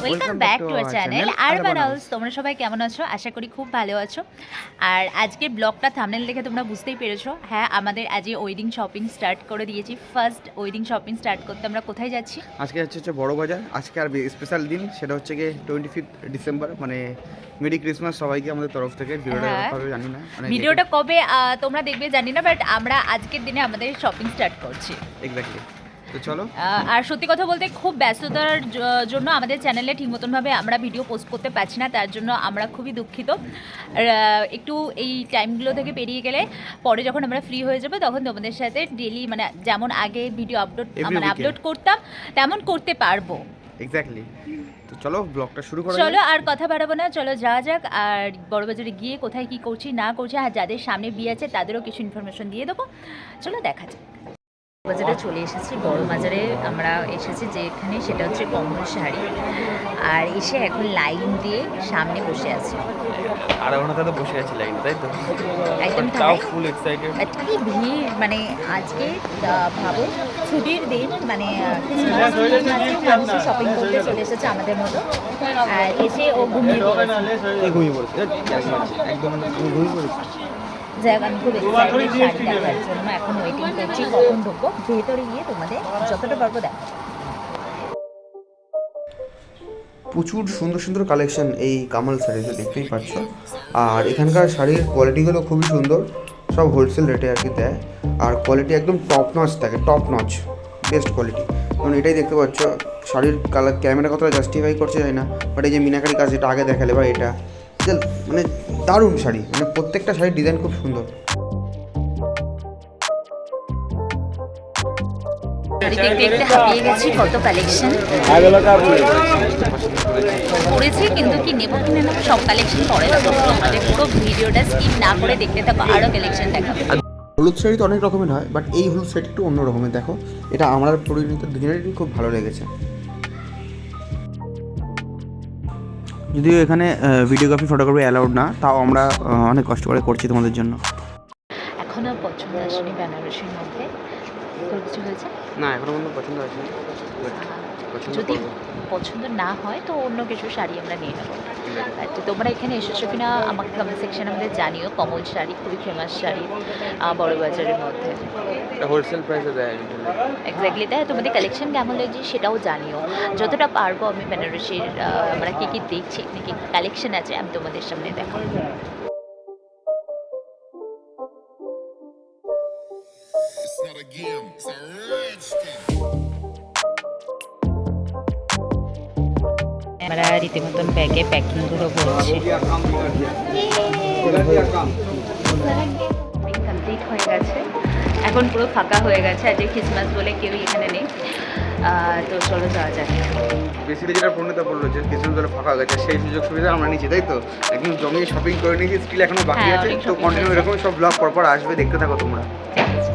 Welcome back to our channel urban house. তোমরা সবাই কেমন আছো? আশা করি খুব ভালো আছো। আর আজকের ব্লগটা থাম্বনেল দেখে তোমরা বুঝতেই পেরেছো, হ্যাঁ আমাদের আজকে ওয়েডিং শপিং স্টার্ট করে দিয়েছি। ফার্স্ট ওয়েডিং শপিং স্টার্ট করতে আমরা কোথায় যাচ্ছি? আজকে হচ্ছে বড় বাজার। আজকে আর স্পেশাল দিন, সেটা হচ্ছে গিয়ে 25 ডিসেম্বর, মানে মেরি ক্রিসমাস সবাইকে আমাদের তরফ থেকে। ভিডিওটা কবে জানি না, ভিডিওটা কবে তোমরা দেখবে জানি না, বাট আমরা আজকের দিনে আমাদের শপিং স্টার্ট করছি। এক্স্যাক্টলি। তো চলো। আর সত্যি কথা বলতে খুব ব্যস্ততার জন্য আমাদের চ্যানেলে ঠিক মতনভাবে আমরা ভিডিও পোস্ট করতে পারছি না, তার জন্য আমরা খুবই দুঃখিত। একটু এই টাইমগুলো থেকে পেরিয়ে গেলে পরে যখন আমরা ফ্রি হয়ে যাবো তখন তোমাদের সাথে ডেলি মানে যেমন আগে ভিডিও আপলোড করতাম তেমন করতে পারবো। এক্স্যাক্টলি। তো চলো ব্লগটা শুরু করা যাক। চলো আর কথা বাড়াবো না, চলো যাওয়া যাক। আর বড়বাজারে গিয়ে কোথায় কি করছি না করছি, আর যাদের সামনে বিয়ে আছে তাদেরও কিছু ইনফরমেশন দিয়ে দেবো। চলো দেখা যাক। বাজারে চলে এসেছি, বড় বাজারে আমরা এসেছি যেখানে, সেটা হচ্ছে কমল শাড়ি। আর এসে এখন লাইন দিয়ে সামনে বসে আছি। আধা ঘন্টা তো বসে আছি লাইন, তাই তো? একদম তাও ফুল এক্সাইটেড। কি ভিড়, মানে আজকে ভাবো ছুটির দিন, মানে শপিং করতে চলে এসেছে আমাদের মতো। আর এসে ও ঘুমিয়ে পড়েছে। একদম ঘুমিয়ে পড়েছি। যাই হোক, আমি খুব এক্সাইটেড শাড়ি দেখার জন্য। এখন ওয়েটিং করছি কখন ঢুকবো, ভেতরে গিয়ে তোমাদের যতটা পারবো দেখো। প্রচুর সুন্দর সুন্দর কালেকশন এই কামাল শাড়িতে, দেখতেই পাচ্ছ। আর এখানকার শাড়ির কোয়ালিটিগুলো খুবই সুন্দর, সব হোলসেল রেটে আর কি দেয়। আর কোয়ালিটি একদম টপ নচ থাকে, টপ নচ বেস্ট কোয়ালিটি। কারণ এটাই দেখতে পাচ্ছ, শাড়ির কালার ক্যামেরা কতটা জাস্টিফাই করছে যায় না, বাট এই যে মিনাকারি কাজ যেটা আগে দেখালে বা এটা মানে দারুণ শাড়ি, মানে প্রত্যেকটা শাড়ির ডিজাইন খুব সুন্দর। দেখতে দেখতে হাঁপিয়ে গেছি, কত কালেকশন করেছি, কিন্তু কি নেবো কি নেবো সব কালেকশন পরে দেখো। আমাদের পুরো ভিডিওটা স্কিপ না করে দেখতে থাকো, আরও কালেকশন দেখাবো। হলুদ শাড়ি তো অনেক রকমের হয়, বাট এই হলুদ শাড়ি একটু অন্য রকমের। দেখো, এটা আমার পরিণত দুজনেরই খুব ভালো লেগেছে। যদিও এখানে ভিডিওগ্রাফি ফটোগ্রাফি অ্যালাউড না, তাও আমরা অনেক কষ্ট করে করছি তোমাদের জন্য। এখনও পছন্দ আসেনি বেনারসির মধ্যে, তোর কিছু হয়েছে? না, এখনো পর্যন্ত পছন্দ আসেনি। যদি পছন্দ না হয় তো অন্য কিছু শাড়ি আমরা নিয়ে নেবো। তো তোমরা এখানে এসেছো কিনা আমাকে কমেন্ট সেকশনে আমাদের জানিও। কমল শাড়ি খুবই ফেমাস শাড়ি বড় বাজারের মধ্যে, হোলসেল প্রাইসে দেয়। এক্স্যাক্টলি তাই। তোমাদের কালেকশন কেমন লাগছে সেটাও জানিও। যতটা পারবো আমি বেনারসির আমরা কী কী দেখছি, কী কী কালেকশন আছে আমি তোমাদের সামনে দেখাবো। আমরা রীতিমতন ব্যাগে প্যাকিংগুলো করছি। কমপ্লিট হয়ে গেছে, এখন পুরো ফাঁকা হয়ে গেছে। আজকে ক্রিসমাস বলে কেউই এখানে নেই। তো চলো যাওয়া যাক। বেসিক্যালি যেটা পূর্ণতা বললো যে কিছু ধরে ফাঁকা গেছে, সেই সুযোগ সুবিধা আমরা নিচ্ছি, তাই তো? একদম জমিয়ে শপিং করে নিয়েছি, স্টিল এখনো বাকি আছে। তো কন্টিনিউ এরকম সব ব্লগ পরপর আসবে, দেখতে থাকো তোমরা। ঠিক আছে।